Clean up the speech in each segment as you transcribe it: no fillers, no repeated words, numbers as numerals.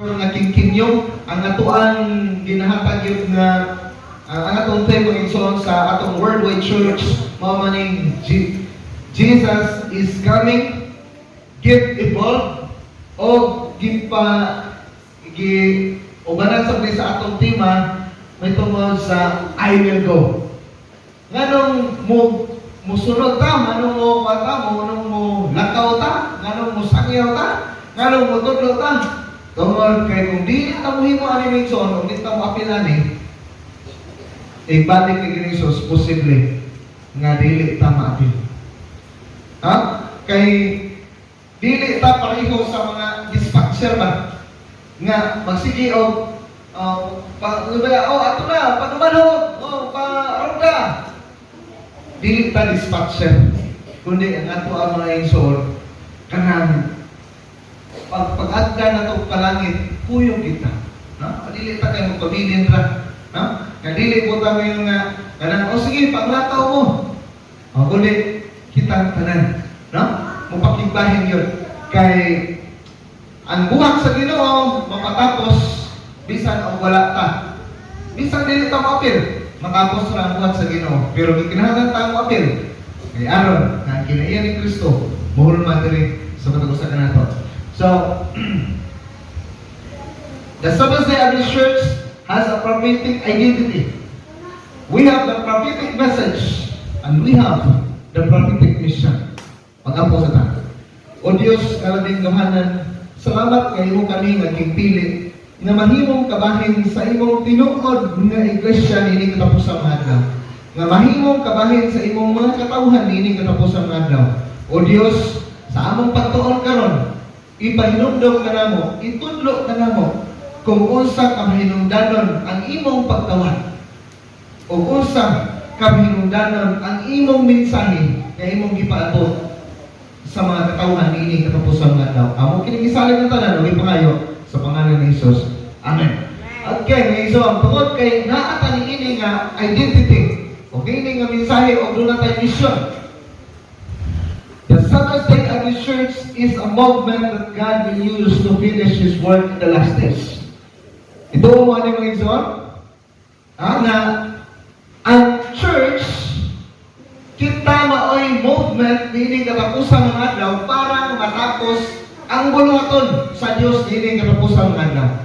nga kingkinyo ang atuang ginahatag yun nga ang atong tema igsoon sa atong worldwide church mao maning Jesus is coming, give evolve o ubanan sa atong tema may tungod sa I will go. Nganong musunod ta, nganong mo pata mo, nganong mo lakaw ta, nganong mo sakyaw ta, nganong mo tudlo ta. Tungod kay kung di ta mo himo ani minson, kung di ta mo apilan balik ni Jesus posible nga dili ta maapil. Ha? Kay dili ta pareho sa mga dispatcher ba nga magsige og ato na panumanhod pa-arga. Dili ta dispatcher kundi ang ato ang mga igsoon kanang pag-adga na ito palangit, puyong kita. No? Dili ta kayo magpabilin ra. No? Dili po ta ngayon nga, kanang, sige, paglataw mo. Kundi, kitang tanan. No? Mupakigbahin yun. Kay, ang buhat sa Ginoo mapatapos, bisan o wala ta. Bisan dili ta maapil, matapos ra ang buhat sa Ginoo. Pero kinahanglan ta maapil. Kay aron, nga kinaiya ni Kristo, mahulman diri sa patagusan nato. So, the Seventh-day Adventist Church has a prophetic identity. We have the prophetic message and we have the prophetic mission. Pag-apo sa ta. O Diyos, kalabing gahanan, salamat kay imo kami nga pili nga mahimong kabahin sa imong tinuod nga iglesia niini katapusang adlaw. Nga mahimong kabahin sa imong mga katawhan niini katapusang adlaw. O Diyos, sa among pagtuon karon, ipahinumdom ka namo, itudlo ka namo kung unsa ka mahinungdanon ang imong pagtawad o unsa ka mahinungdanon ang imong mensahe nga imong gipaabot sa mga katawhan niini katapusang adlaw. Amo kini gisalin ng tanan ug pangayo sa pangalan ni Jesus. Amen. Okay, ngayon ang tungod kay naa ta niini nga identity o kini nga mensahe o dunay tay mission. The Seventh-day Adventist Church is a movement that God will use to finish His work in the last days. Ito mo ano yung igsoon? Na ang church, kita maoy movement nining katapusang mga adlaw para matapos ang buluhaton sa Dios nining katapusang mga adlaw.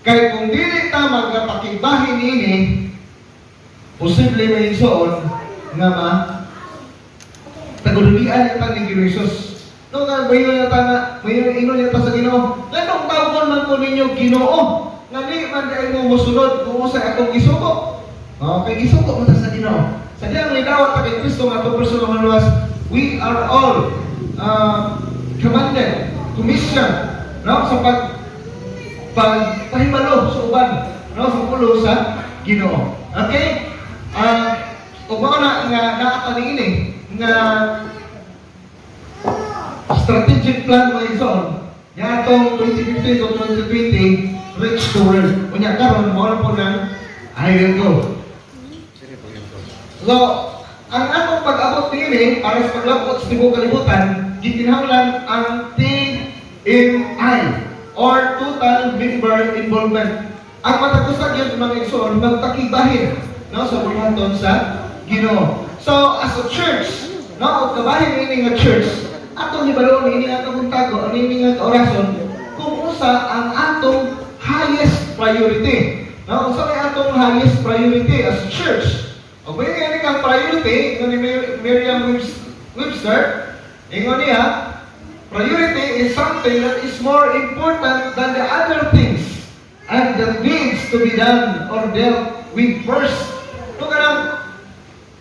Kaya kung dili ta magpakibahin nini, posible may igsoon nga tagulian ita ni Jesus. No nga mayon ingon yata sa Ginoo. Nganong tawgon man ko ninyo Ginoo? Ngani man dai mo mosunod kung sa akong gisuko. Okay, gisuko mo ta sa Ginoo. Sa diyang lidawat ta kay Kristo nga to personal manuwas, we are all commanded, commission, no, sa pagpahimalo sa uban, no, sa pulo sa Ginoo. Okay? Ug mao na nga naata niini nga strategic plan mo ison nga atong 2015 to 2020 reach the world. Unya karon mo na po ng I will go. So, ang atong pag-abot niini para sa paglabot sa tibuok kalibutan, gikinahanglan ang TMI or total member involvement. Ang matagusan yun mga igsoon magtakibahin, no, sa buluhaton sa Ginoo. So, as a church, no, kabahin ini nga church, atong hibalon ini nga kabuntago, ini nga orason, kung usa ang atong highest priority. No, unsa may atong highest priority as a church? O may nga kang priority, ni Merriam-Webster, ingon niya, priority is something that is more important than the other things and that needs to be done or dealt with first. No, kanang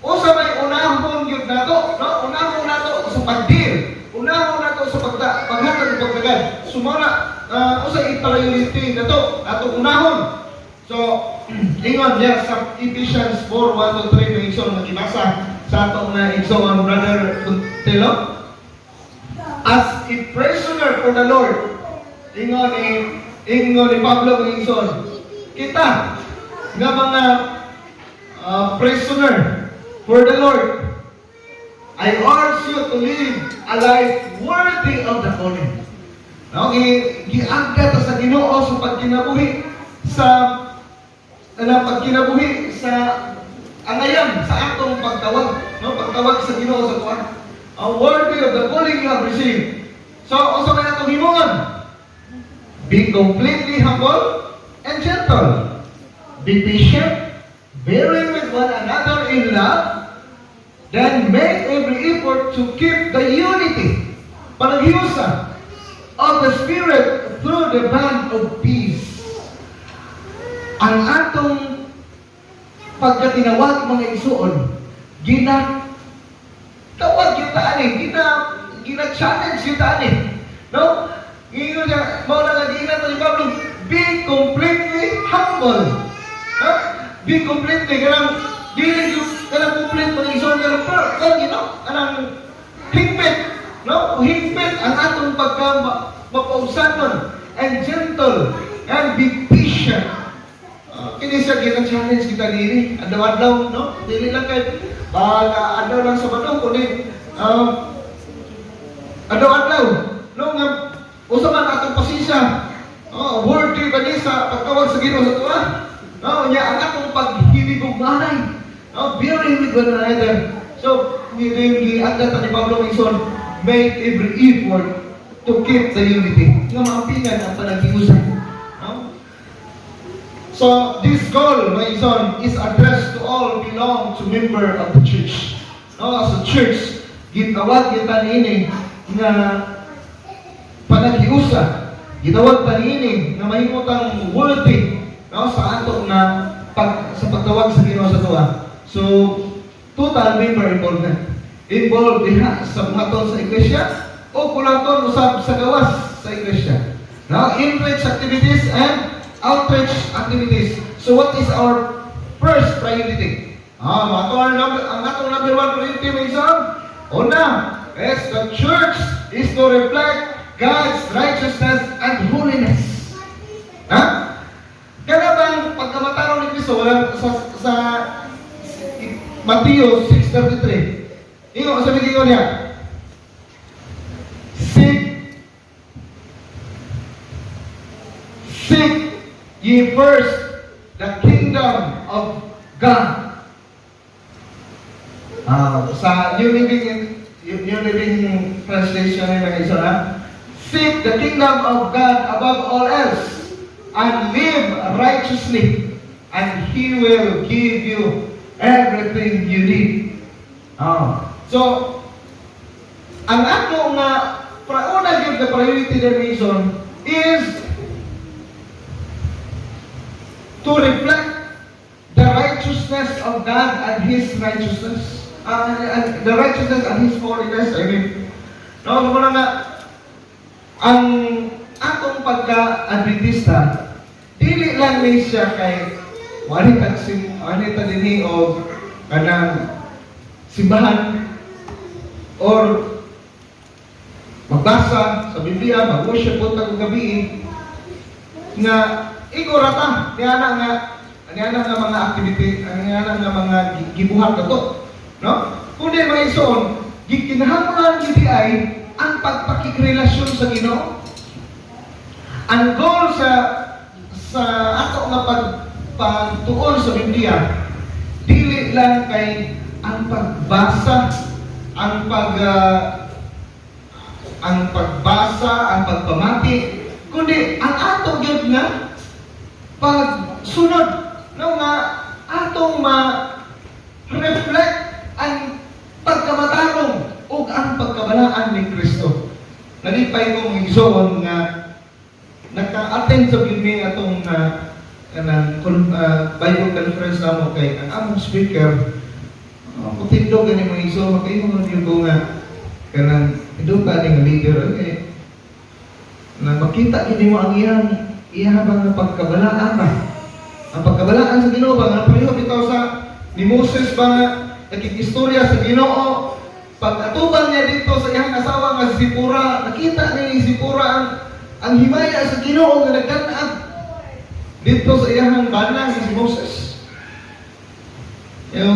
usa may unahon gyud nato, no? Unahon nato sa pagdeal. Unahon nato sa paghatag ng pagdagan. Sumala usa i-priority nato ato unahon. So, ingon diya sa Ephesians 4:1-3 na igsoon nga gibasa sa atong na igsoon brother Telo. As a prisoner for the Lord, ingon ni Pablo ng igsoon, kita nga mga prisoner for the Lord, I urge you to live a life worthy of the calling. No, giagda ta sa Ginoo sa pagkinabuhi sa pagkinabuhi sa angayan sa atong pagtawag, no? Pagtawag sa Ginoo sa kuan. Worthy of the calling you have received. So, also may atong himuon. Be completely humble and gentle. Be patient, bearing with one another in love, then make every effort to keep the unity, panaghiusa, of the Spirit through the bond of peace. Ang atong pagkatinawag mga igsuon, tawag yung taani, gina-challenge yung taani. No? Ngayon niya, mao na nga to ni Pablo, be completely humble. No? Be completely, kanang complete mga igsuon, kanang higpit. No? Higpit ang atong mapausanon and gentle and be patient. Kini siya gina-challenge kita diri. Adlaw-adlaw, no? Dili lang kay adlaw lang sa Sabado, kundi adlaw-adlaw. No nga usa man atong pasisya. Worthy ba ni sa pagtawag sa Ginoo sa tuwa? No, nya ang atong paghilibog manay. Bearing with one another. So, ni agda ni Pablo Mason, make every effort to keep the unity. Nga maapingan ang panaghiusa. So, this goal, my son, is addressed to all belong to member of the church. No, as a church, gitawag kita niini nga panaghiusa. Gitawag pa niini nga mahimutang worthy, no, sa ato na sa pagtawag sa Ginoo sa tuwa. So, total member involvement. Involved diha sa buhaton sa iglesia o kulanton usab sa gawas sa iglesia. Now, in-reach activities and outreach activities. So what is our first priority? Ang atong number one priority may isang una, yes, the church is to reflect God's righteousness and holiness. Kaya bang pagkamataron ni Cristo sa Mateo 6:33, ingo sabi ko niya, Seek ye first the kingdom of God. Sa New Living Translation nila isa na, seek the kingdom of God above all else and live righteously, and He will give you everything you need. So, ang ato nga una gyud the priority the reason is to reflect the righteousness of God and His righteousness, and the righteousness and His holiness. I mean, no, muna nga, ang atong pagka-Adventista, dili lang ni siya kay walita dinhi o kanang simbahan or magbasa sa Biblia, mag-worship po tag gabi nga igorata niana nga mga activity, niana nga mga gibuhat nato, no? Kundi may ison, gikinahanglan gid ay ang pagpakikrelasyon sa Ginoo. Ang goal sa ato nga pagtuon sa Biblia, dili lang kay ang pagbasa, ang pagpamati, kundi ang ato gyud nga pagsunod, no, nga atong ma-reflect ang pagkamatarong o ang pagkabalaan ni Kristo. Nalipay kong igsoon nga nagka-attend sa bilmi atong Bible conference na mo kay ang among speaker kutindog gani mga igsoon, makaingon mo niyo ko nga kanang idong ka nga leader na makita gini mo ang ihabang na pagkabalaan ba? Ang pagkabalaan sa Ginoo ba? Nga pareho bitaw sa ni Moses ba nga nagkikistorya sa Ginoo? Pag-atubang niya dito sa iyang asawa nga si Sipora, nakita niya si Sipora ang himaya sa Ginoo nga nagkanaan dito sa iyang banang si Moses. Yung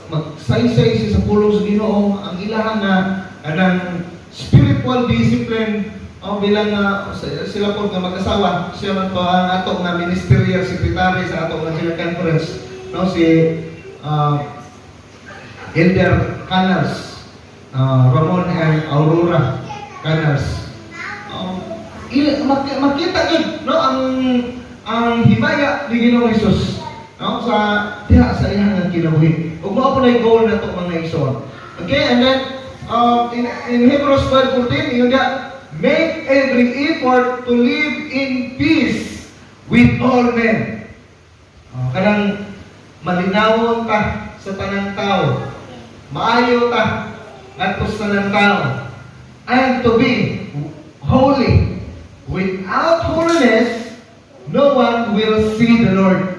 magsaysay siya sa pulong sa Ginoo, ang ilahang nga anang spiritual discipline bilang sila po nga mag-asawa. Siya man to ang ato nga ministerial secretary sa ato nga General Conference, no, si Elder Canals, Ramon and Aurora Canals. Makita yun, no, ang himaya ni Ginoong Hesus, no, sa diha sa iyang kinabuhi. Ug mao po na yung goal na ito mga igsoon. Okay, and then in Hebrews 12:14, yung make every effort to live in peace with all men. Kanang malinawon ta sa tanang tao, maayo ta ngadto sa tanang tao, and to be holy. Without holiness, no one will see the Lord.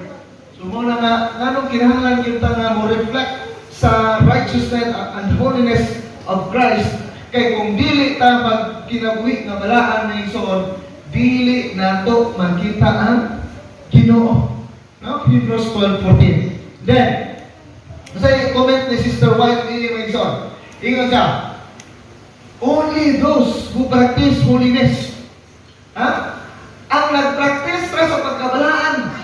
So mo na nganong kinahanglan kita nga mo reflect sa righteousness and holiness of Christ, kay kung dili ta magkinabuhi nga balaan na igsoon, dili nato makita ang Ginoo. No? Hebrews 12:14. Then, sa comment ni Sister White dili may igsoon. Ingon siya, only those who practice holiness, ang nagpractice ra sa pagkabalaan,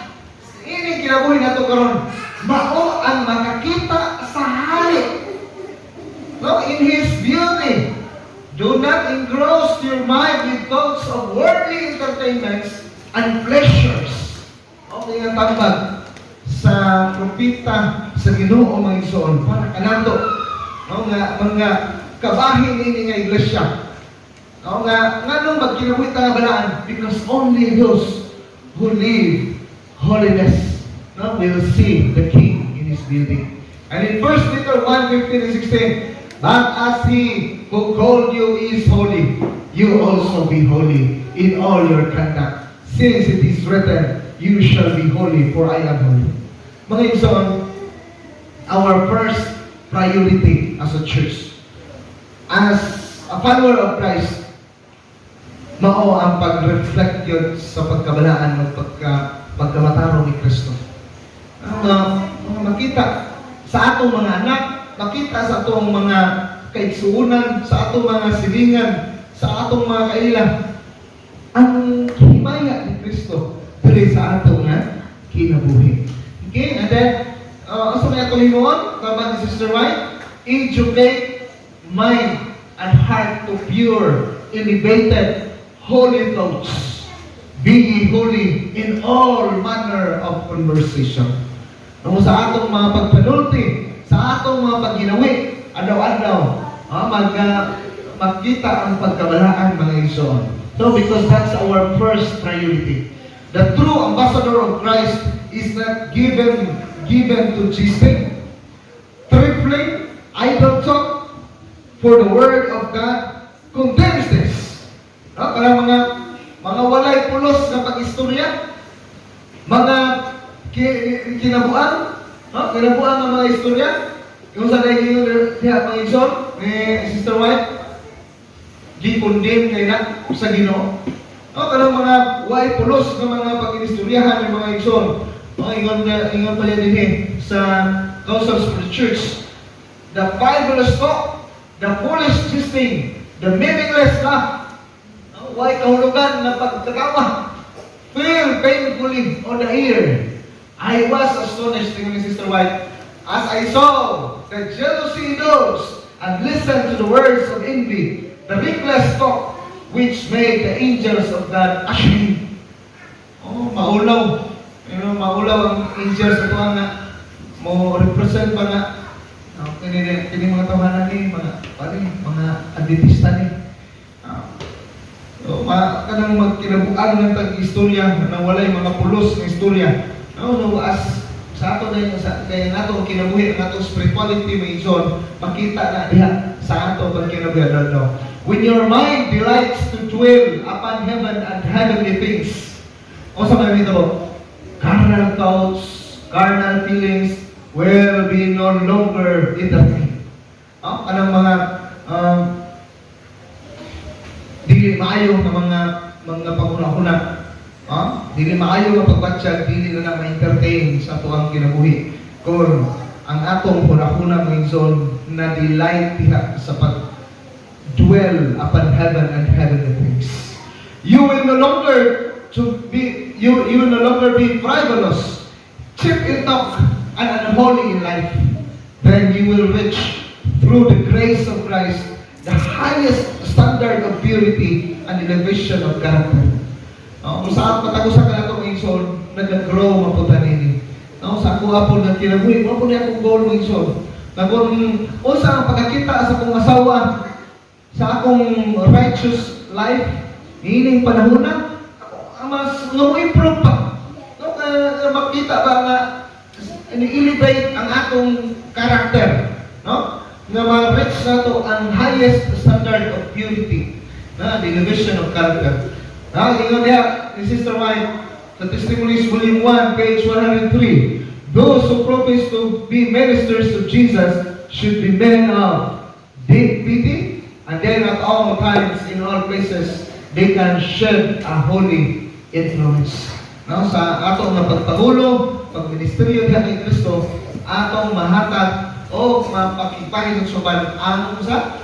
ini kinabuhi nato karon, mao ang makakita sa hari, no, in His beauty. Do not engross your mind with thoughts of worldly entertainments and pleasures. Okay ang tambag sa propita sa Ginoo mga igsoon para kanato, no, nga mga kabahin ini nga iglesia. No, nga nganong magkinabuhi ta nga balaan, because only those who live holiness, no, will see the King in His beauty. And in 1 Peter 1:15 and 16, but as He who called you is holy, you also be holy in all your conduct, since it is written, you shall be holy, for I am holy. Mga igsoon, our first priority as a church, as a follower of Christ, mao ang pag-reflect yun sa pagkabalaan ng pagkamataro ni Kristo. Makita sa atong mga anak, makita sa atong mga kaigsuunan, sa atong mga silingan, sa atong mga kaila, ang himaya ni Kristo dili sa atong kinabuhi. Okay, and then, asa may atong hinuon, tama ni Sister White, educate mind and heart to pure, elevated, holy thoughts. Be ye holy in all manner of conversation. Nung sa atong mga pagpanulti, sa atong mga pagginawi, adaw-adaw, magkita ang pagkabalaan mga igsoon. So, because that's our first priority. The true ambassador of Christ is not given to gisting, trifling, idle talk, for the word of God condemns this. Parang mga walay pulos na pag-istorya, mga kinabuan, kinabuan ng mga istorya, yung sa daigin mga igsoon, ni Sister White, gi-condemn kay na sa Ginoo. Parang mga walay pulos na mga pag-istoryahan ng mga igsoon. Ingon pa yan din sa Councils for the Church. The Bible talk, the foolish gisting, the meaningless laugh, why kahulugan na pagkatawa, feel painfully on the ear. I was astonished, tingnan ni Sister White, as I saw the jealousy in those and listened to the words of envy, the reckless talk, which made the angels of God ashamed. Maulaw. Maulaw ang angels ito nga mo represent pa nga kini mga tawanan ni mga adventista ni. Kanang magkinabuan ng tag-istorya na walay mga pulos ng istorya. As sa ato na kaya nato kinabuhi ang atong spirituality may igsoon, makita na diha sa ato pagkinabuhi. When your mind delights to dwell upon heaven and heavenly things, o sa mga ito, carnal thoughts, carnal feelings will be no longer entertained. Kanang mga dili maayo ng mga panguna-una, dili maayo nga pagbatsyag, dili na ma-entertain sa tuang kinabuhi. Kung ang atong hunahuna mga igsoon na delight diha sa dwell upon heaven and heavenly things. You will no longer you will no longer be frivolous, cheap in talk, and unholy in life. Then you will reach through the grace of Christ the highest standard of purity and elevation of character. Kung saan patagusan ka na itong insol, nag-grow maputa nini. Sa ako apol na kinabuhi, mo po niya akong goal mo insol. Kung sa pagkakita sa akong asawa, sa akong righteous life, hining panahon na, mas nga-improve pa. Makita ba nga, elevate ang atong character. Nga ma-reach na to ang highest standard of purity. The elevation of character. Ingon niya, ni Sister White, sa Testimonies Volume 1, page 103, those who profess to be ministers of Jesus should be men of deep pity, and then at all times, in all places, they can shed a holy influence. Sa atong na pagpagulo, pagministeryo diha kay Kristo, atong mahatag o mapakipahid sa suban ang sa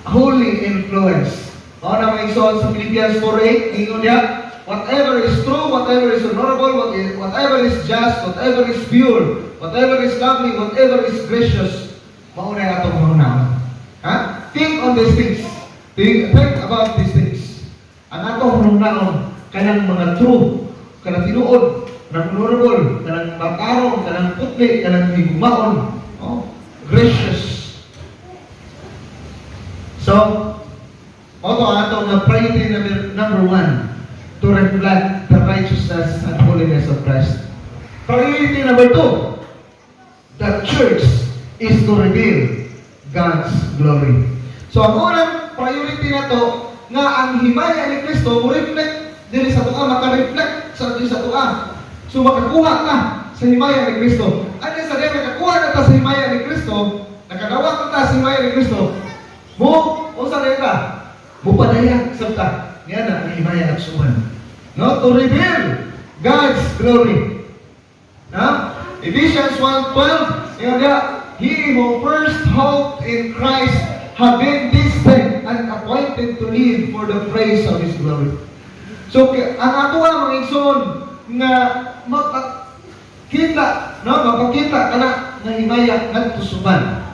holy influence. Na may sa Philippians 4:8, ingon niya, whatever is true, whatever is honorable, whatever is just, whatever is pure, whatever is lovely, whatever is gracious, mauna yung atong mauna. Think on these things. Think about these things. Ang atong mauna, kanang mga true, kanang tinuod, kanang honorable, kanang makarong, kanang putli, kanang higumaon, gracious. So, ito ang atong priority number 1, to reflect the righteousness and holiness of Christ. Priority number 2, the church is to reveal God's glory. So ang unang priority na to, nga ang himaya ni Kristo, reflect diri sa tuwa, maka-reflect sa tuwa. So makakuha ka sa himaya ni Kristo. Ano sa diya, makakuha na ta sa himaya ni Kristo, nakagawa ka ta sa himaya ni Kristo, o sa diya ka, mupadaya sabta niya na ang himaya at suman. To reveal God's glory. Ephesians 1:12, he who first hoped in Christ have been distant and appointed to live for the praise of His glory. So, ang ato mga igsoon nga mapakita ka na himaya ngadto suman.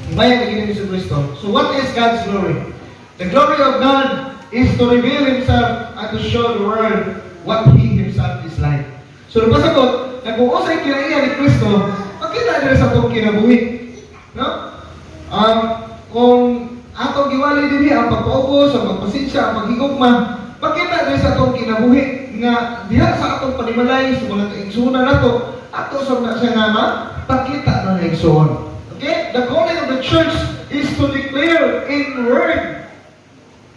Himaya ni Kristo. So what is God's glory? The glory of God is to reveal Himself and to show the world what He Himself is like. So napasagot, na kung usay kinaiya ni Kristo, makita nila sa itong kinabuhi. Kung atong giwali din ang pagpaubos, ang pagpasensya, ang paghigugma, makita nila sa itong kinabuhi nga diha sa atong panimalay, sa mga kaigsunan na ito, ato sa na siya nga pakita ng kaigsunan. Okay? The calling of the church is to declare in word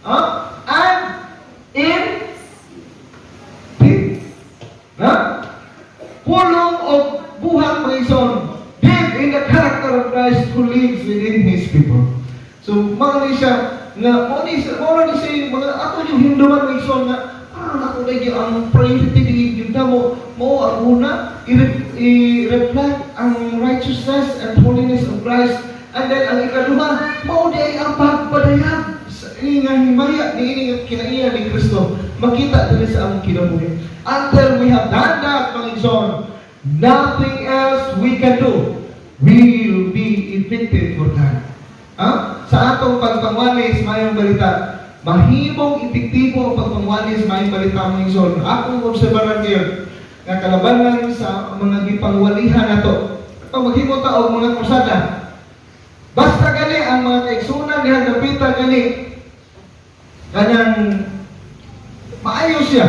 and in deed. Pulong o buhat mga ison, deep in the character of Christ who lives within His people. So, mga siya, na mga siya, mga ako yung hinduman mga ison na, ako lagi ang priority yung mo ang una, i-reflect ang righteousness and holiness of Christ. And then, ang ikaduha, di ay ang pagpadayag sa inyong himaya, ni kinaiya ni Kristo. Makita din sa among kinabuhi. Until we have done that, mga igsoon, nothing else we can do will be effective for God. Sa atong pagpangwalis, mayong balita, mahimong epektibo ang pagpangwalis, mayong balita mga igsoon. Akong obserbaran kayo, nga kalabanan sa mga gipangwalihan nato. Ito maghimo ta og mga krusada. Basta gani ang mga kaigsunan diha dapitan gani kanang maayos siya.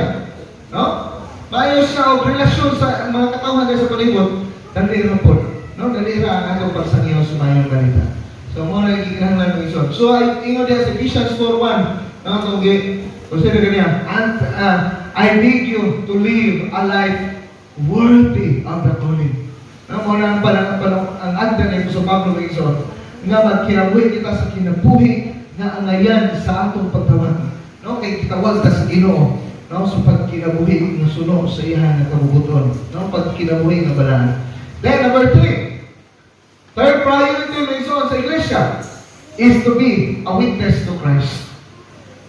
Maayos siya og relasyon sa mga katawhan sa palibot, dali ra pod. Dali ra ang atong pagsangiyo sa mayong balita. So mo na gikinahanglan ng ison. So ay ingon diha sa Ephesians 4:1, consider kaniya, and I bid you to live a life worthy of the calling. Mo na ang agdan ito sa Pablo ng ison, nga magkinabuhi kita sa kinabuhi nga angayan sa atong pagtawag. Kay kitawag ta sa Ginoo, sa pagkinabuhi nga suno sa iya nga kabubuton, pagkinabuhi nga balaan. Then number 3, Third priority na iso sa iglesia is to be a witness to Christ.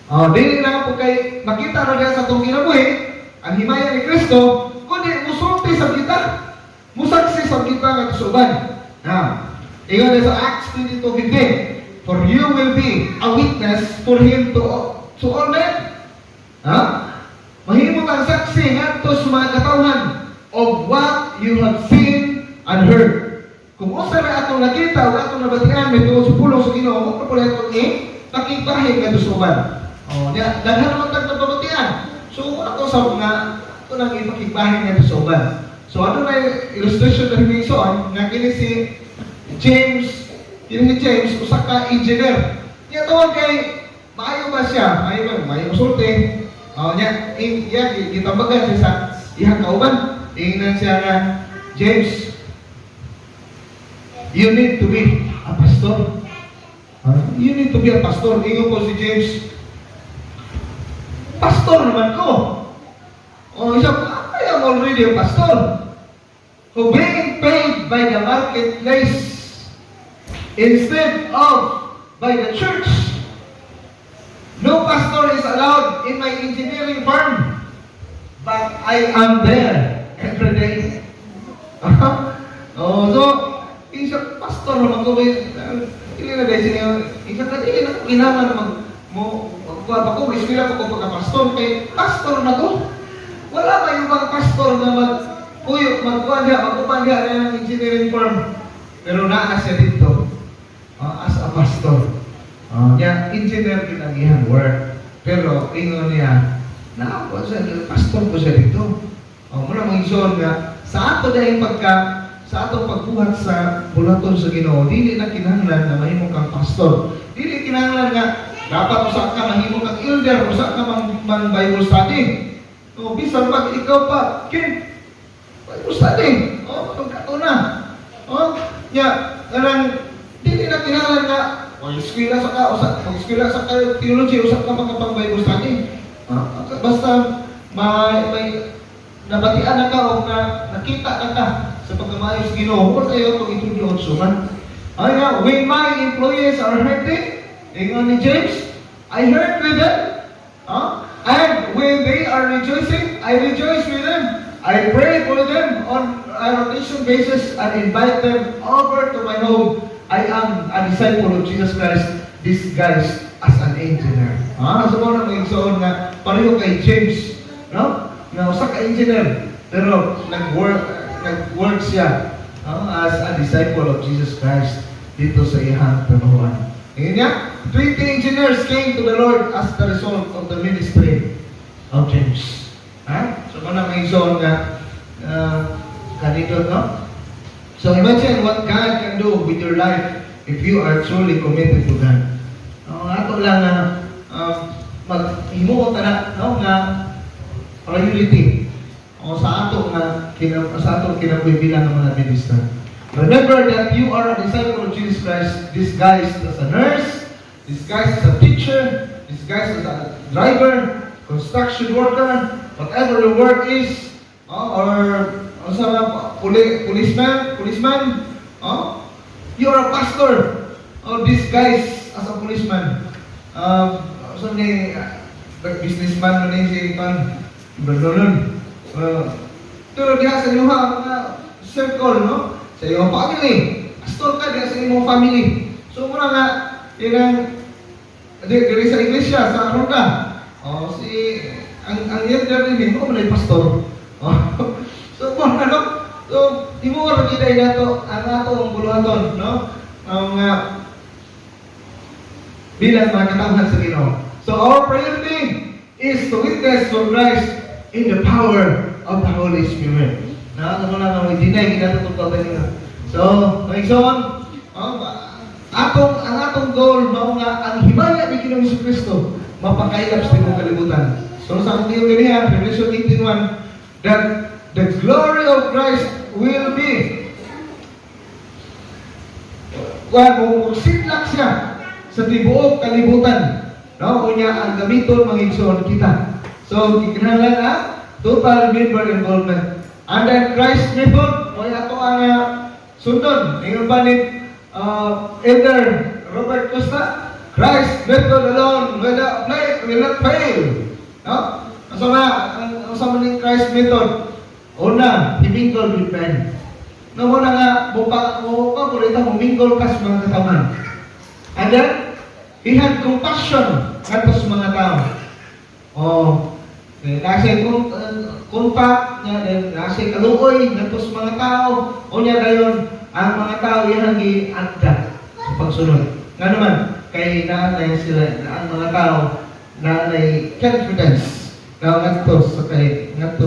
Dili na po kay makita na diya sa itong kinabuhi, ang himaya ni Kristo, kundi musulti sa kita. Musaksi sa kita nga suban. Ingon sa Acts 22:15, for you will be a witness for Him to all men. Mahimot ang saksi ngadto sa mga katawhan of what you have seen and heard. Kung usa na atong nakita o atong nabatian may tuod sa pulong sa Ginoo, mo pa pala itong pakigbahin nga suban. Daghan naman tag nababatian. So ako sa mga ito nang ipakigbahin nga suban. So ano na illustration na hinisoon nga kini si James, usa ka engineer. Niya tawag kay maayo ba siya? Maayo sulti. Gitambagan siya sa iyang kauban. Ingnan siya nga, James, you need to be a pastor. You need to be a pastor. Ingon ko si James, pastor naman ko. I am already a pastor. So being paid by the marketplace instead of by the church. No pastor is allowed in my engineering firm, but I am there every day. So, isa pastor naman ko, hindi na dahil siya, isa ka din, kailangan naman mo, magkuha ko, ispira ko pagka-pastor, kay pastor na ko. Wala ba yung mga pastor na magkuha niya ng engineering firm, pero naa siya dito, as a pastor. Engineer din ang iyang work, pero ingon niya, pastor ko siya dito. Muna mga igsoon nga, sa ato dahil sa atong pagbuhat sa bulaton sa Ginoo, dili na kinahanglan na mahimo kang pastor. Dili kinahanglan nga dapat usa ka mahimo kang elder, usa ka man Bible study. Bisan pag ikaw pa, Bible study. Pagkatuna. Dili na kinahanglan nga eskwela sa theology, usa ka pang Bible study. Basta may nabatian na ka o nakita na ka sa pagkamayos Ginoo, huwag kayo itong itulong suman. When my employees are hurting, ingon ni James, I hurt with them. And when they are rejoicing, I rejoice with them. I pray for them on a rotation basis and invite them over to my home. I am a disciple of Jesus Christ, disguised as an engineer. So mo na mag-igsoon nga, pareho kay James, no? Na usa ka engineer, pero nag-work siya as a disciple of Jesus Christ dito sa iyang panuhan. Ngayon niya, 20 engineers came to the Lord as the result of the ministry of James. So mo na mag-igsoon nga, kanito, no? So imagine what God can do with your life if you are truly committed to God. Ato lang na mag-himo ta na nga priority sa ato kinabuhi bilang mga minister. Remember that you are a disciple of Jesus Christ, disguised as a nurse, disguised as a teacher, disguised as a driver, construction worker, whatever your work is, or policeman, you are a pastor, disguised as a policeman. Businessman man si Brandon. Pero diha sa inyong mga circle, no? Sa iyong family. Pastor ka diha sa inyong family. So muna nga, diri sa iglesia, sa Arroga. Ang elder din, mo man ay pastor. So muna, no? So, di mo rin kita nato, ang atong buluhaton, no? Bilang mga katawhan sa Ginoo. So our priority is to witness for Christ in the power of the Holy Spirit. Ano na nga, dinay, kinatutugtaw nila. So, Maigsoon, ang atong goal, ang himaya ni Ginoong Jesucristo, mapakailap sa itong kalibutan. So, sa ating yung ganyan, Revelation 18:1, that the glory of Christ will be sidlak siya sa tibuok kalibutan. No? Kunya ang gamiton mangigsoon kita. So, kinahanglan na total member involvement. And then Christ method, o ato ang sundon. Ngayon ba ni Elder Robert Costa, Christ method alone will not fail. No? Ang sama ni Christ method, una, he mingled with men. No, muna nga, bupa mingle ka sa mga katawan. And then, he had compassion kato sa mga tao. Nasa kumpa, nasa kaluoy, kato sa mga tao, o niya gayon, ang mga tao yan gi-agda sa pagsunod. Nga naman, kay nanay sila, na ang mga tao, nanay confidence, na ngadto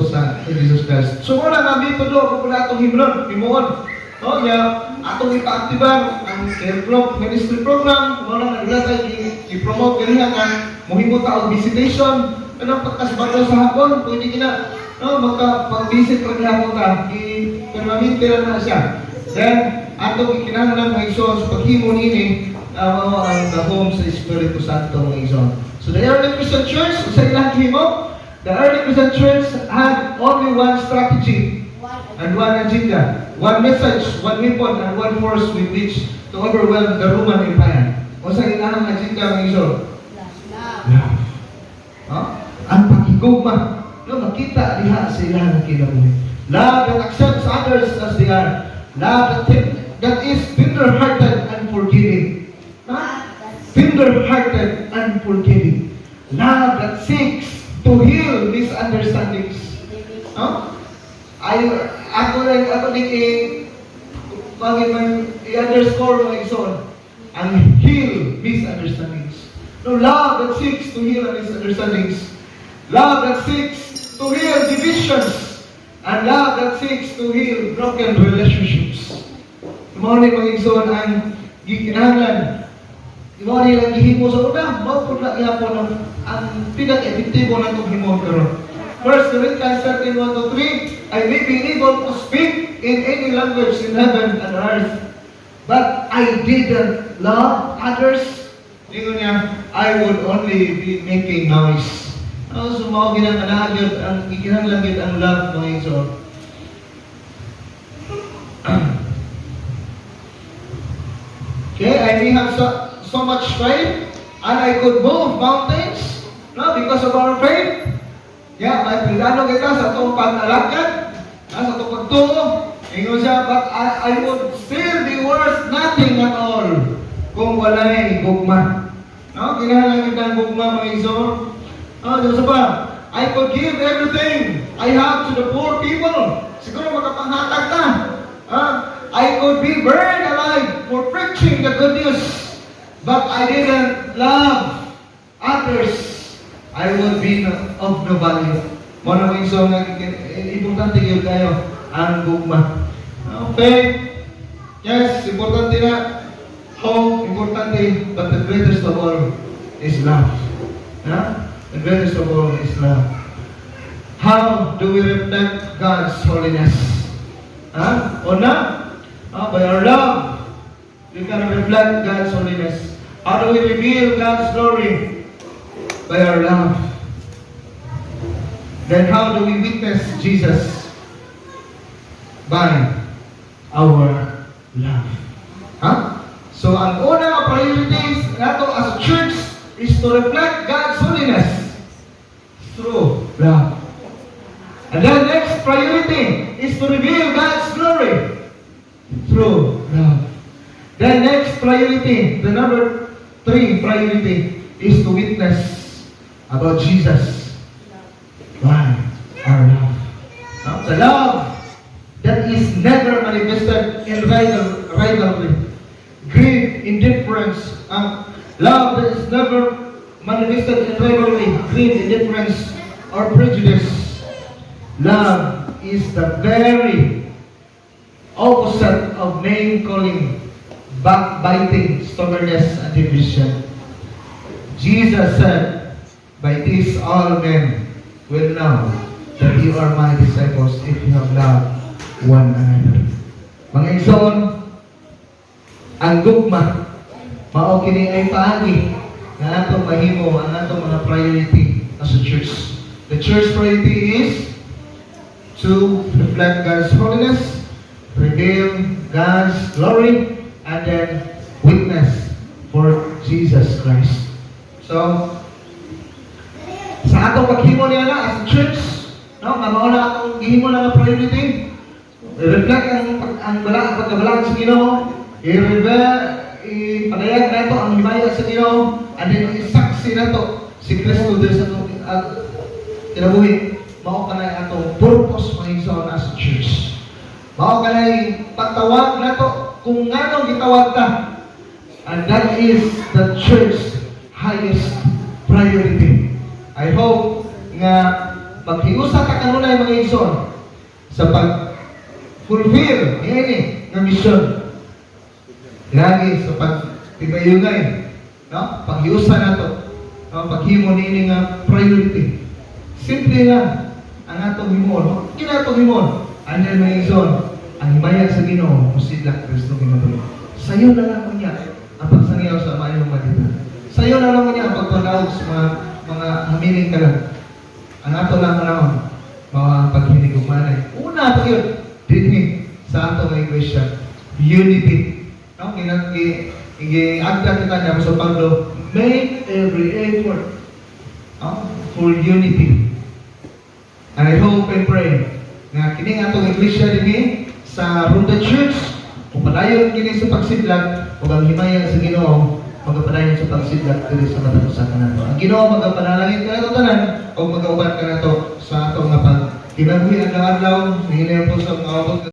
sa Jesus Christ. So muna nga dito do, kung atong himuon, no, ya, atong ipa-activar ang Care Ministry Program, kung muna naglatay i-promote ganyan nga, muhimo ta og visitation, kanang pagkasbado sa hapon, pwede gina, no, magka-pag-visit pag hapon ta, i-permanente lang na siya. Then, atong ikinahanglan mga igsoon sa paghimo nini, ang the home sa Espiritu Santo mga igsoon. So the early Christian Church, sa ilang himo, the early Christian Church had only one strategy and one agenda, one message, one weapon, and one force with which to overwhelm the Roman Empire. O sa ilang agenda mga igsoon? Love. Ang pakigugma, no, makita diha sa ilang kinabuhi. Love that accepts others as they are. Love that is tender-hearted and forgiving. Tender-hearted and forgiving. Love that seeks to heal misunderstandings. Ako i-underscore mo ison. And heal misunderstandings. No, love that seeks to heal misunderstandings. Love that seeks to heal divisions. And love that seeks to heal broken relationships. Morning mga igsoon ang gikinahanglan. Morning lang gihimo sa una, mao pud na gyapon ang pinaka-epektibo natong himon karon. 1 Corinthians 13:1-3, I may be able to speak in any language in heaven and earth, but I didn't love others. Ingon niya, I would only be making noise. So, mao ginanganahan yun, ang ikinahanglan yun ang love mga igsoon. Okay, I may have so much faith, and I could move mountains, no, because of our faith. Yeah, may plano kita sa itong pag-alakad, sa itong pagtuo. Ingon siya, but I would still be worth nothing at all kung wala'y gugma. No, kinahanglan kita ang gugma mga igsoon. Diyos pa, I could give everything I have to the poor people. Siguro makapanghatag na. I could be burned alive for preaching the good news. But I didn't love others. I would be of no value. Muna mga isong importante yun kayo ang gugma. Okay. Yes, importante na. Hope, importante. But the greatest of all is love. The greatest of all is love. How do we reflect God's holiness? Una, by our love, we can reflect God's holiness. How do we reveal God's glory? By our love. Then how do we witness Jesus? By our love. So ang unang priorities nato as a church is to reflect God's holiness through love. And the next priority is to reveal God's glory through love. The next priority, the number 3 priority, is to witness about Jesus by our love. The love that is never manifested in rivalry, greed, indifference, love that is never manifested in rivalry, greed, indifference, or prejudice. Love is the very opposite of name-calling, backbiting, stubbornness, and division. Jesus said, by this all men will know that you are my disciples if you have loved one another. Mga igsoon, ang gugma, mao kini ay paagi nga atong mahimo ang atong mga priority as a church. The church priority is to reflect God's holiness, reveal God's glory, and then witness for Jesus Christ. So, sa atong paghimo niya na as a church, no, nga mao na atong gihimo na nga priority. I-reflect ang pagkabalaan sa Ginoo, ipalayag na ito ang himaya sa Ginoo, and then isaksi na ito si Kristo dito sa itong kinabuhi. Mao ka na atong purpose mahigsaon as a church. Mao ka na pagtawag na ito kung ngano gitawag ta. And that is the church's highest priority. I hope nga maghiusa ka kanunay mga igsoon sa pag-fulfill niini ng mission. Lagi sa pag-tibayungay, no? Paghiusa na to, no? Paghimo niini nga priority. Simple lang ang atong himon. Kinatong himon. Ano mga igsoon? Ang himaya sa Ginoo, musidlak Kristo Ginoo. Sayo na lang niya ang pagsangiyaw sa mayong malita. Sayo na lang niya ang pagpanaog sa mga hamiling ka lang. Ang ato lang naman, mga paghinig umanay. Una ito yun, dinig sa ato mga iglesia. Unity. No? Agda kita niya sa Pablo, make every effort, no? For unity. And I hope and pray na kining atong iglesia din sa Ronda Church, kung padayon kini sa pagsidlag, o ang himaya sa Ginoo, magapadayon sa pagsidlag diri sa matapusan nato. Ang Ginoo magapanalangin ka nato tanan, o magauban ka nato sa atong nga pag kinabuhi ang adlaw, hinayon po sa mga